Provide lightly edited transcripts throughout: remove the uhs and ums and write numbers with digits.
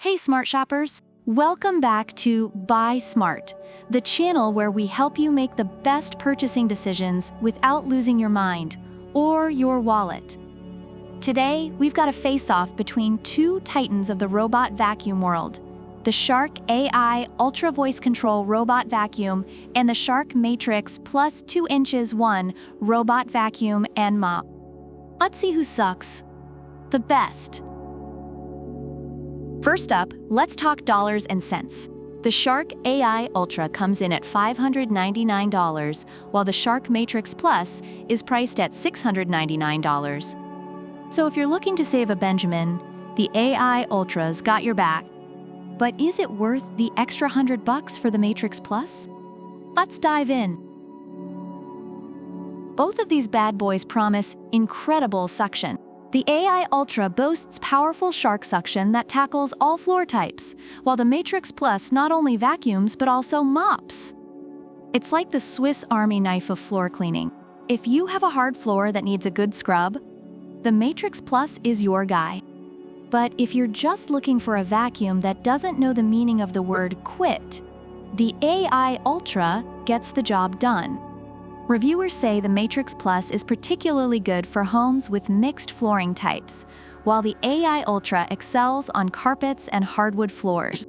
Hey smart shoppers, welcome back to Buy Smart, the channel where we help you make the best purchasing decisions without losing your mind or your wallet. Today, we've got a face-off between two titans of the robot vacuum world, the Shark AI Ultra Voice Control Robot Vacuum and the Shark Matrix Plus 2 Inches 1 Robot Vacuum and Mop. Let's see who sucks the best. First up, let's talk dollars and cents. The Shark AI Ultra comes in at $599, while the Shark Matrix Plus is priced at $699. So if you're looking to save a Benjamin, the AI Ultra's got your back. But is it worth the extra $100 for the Matrix Plus? Let's dive in. Both of these bad boys promise incredible suction. The AI Ultra boasts powerful shark suction that tackles all floor types, while the Matrix Plus not only vacuums but also mops. It's like the Swiss Army knife of floor cleaning. If you have a hard floor that needs a good scrub, the Matrix Plus is your guy. But if you're just looking for a vacuum that doesn't know the meaning of the word quit, the AI Ultra gets the job done. Reviewers say the Matrix Plus is particularly good for homes with mixed flooring types, while the AI Ultra excels on carpets and hardwood floors.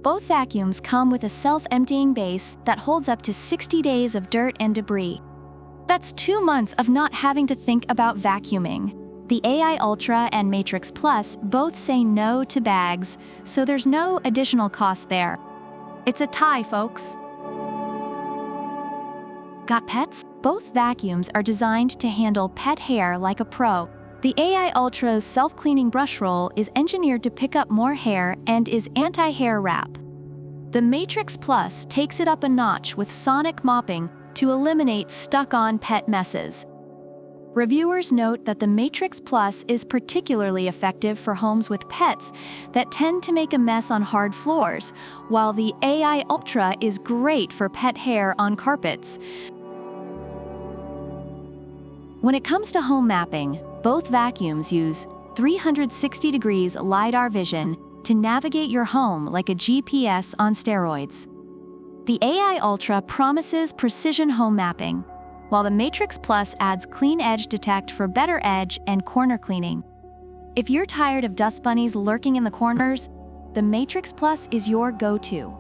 Both vacuums come with a self-emptying base that holds up to 60 days of dirt and debris. That's 2 months of not having to think about vacuuming. The AI Ultra and Matrix Plus both say no to bags, so there's no additional cost there. It's a tie, folks. Got pets? Both vacuums are designed to handle pet hair like a pro. The AI Ultra's self-cleaning brush roll is engineered to pick up more hair and is anti-hair wrap. The Matrix Plus takes it up a notch with sonic mopping to eliminate stuck-on pet messes. Reviewers note that the Matrix Plus is particularly effective for homes with pets that tend to make a mess on hard floors, while the AI Ultra is great for pet hair on carpets. When it comes to home mapping, both vacuums use 360 degrees LiDAR vision to navigate your home like a GPS on steroids. The AI Ultra promises precision home mapping, while the Matrix Plus adds Clean Edge Detect for better edge and corner cleaning. If you're tired of dust bunnies lurking in the corners, the Matrix Plus is your go-to.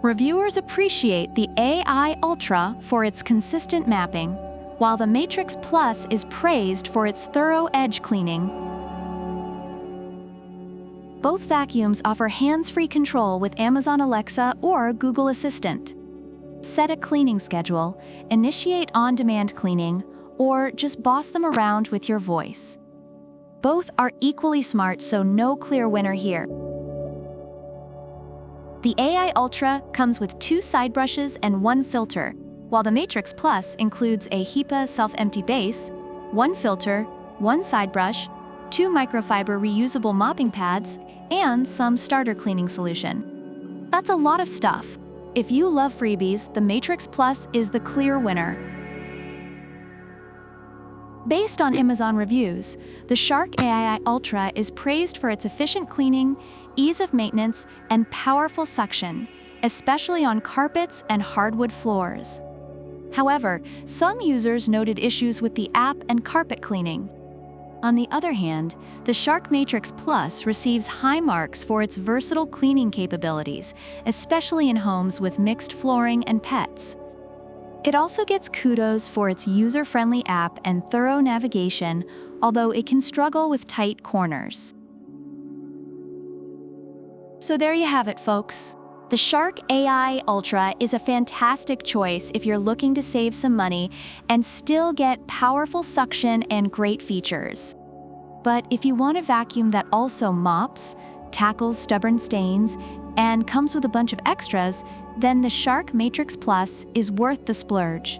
Reviewers appreciate the AI Ultra for its consistent mapping, while the Matrix Plus is praised for its thorough edge cleaning. Both vacuums offer hands-free control with Amazon Alexa or Google Assistant. Set a cleaning schedule, initiate on-demand cleaning, or just boss them around with your voice. Both are equally smart, so no clear winner here. The AI Ultra comes with 2 side brushes and 1 filter, while the Matrix Plus includes a HEPA self-empty base, 1 filter, 1 side brush, 2 microfiber reusable mopping pads, and some starter cleaning solution. That's a lot of stuff. If you love freebies, the Matrix Plus is the clear winner. Based on Amazon reviews, the Shark AI Ultra is praised for its efficient cleaning, ease of maintenance, and powerful suction, especially on carpets and hardwood floors. However, some users noted issues with the app and carpet cleaning. On the other hand, the Shark Matrix Plus receives high marks for its versatile cleaning capabilities, especially in homes with mixed flooring and pets. It also gets kudos for its user-friendly app and thorough navigation, although it can struggle with tight corners. So there you have it, folks. The Shark AI Ultra is a fantastic choice if you're looking to save some money and still get powerful suction and great features. But if you want a vacuum that also mops, tackles stubborn stains, and comes with a bunch of extras, then the Shark Matrix Plus is worth the splurge.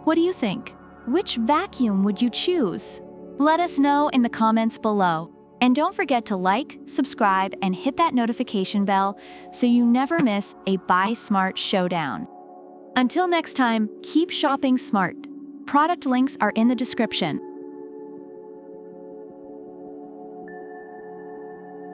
What do you think? Which vacuum would you choose? Let us know in the comments below. And don't forget to like, subscribe, and hit that notification bell so you never miss a Buy Smart showdown. Until next time, keep shopping smart. Product links are in the description.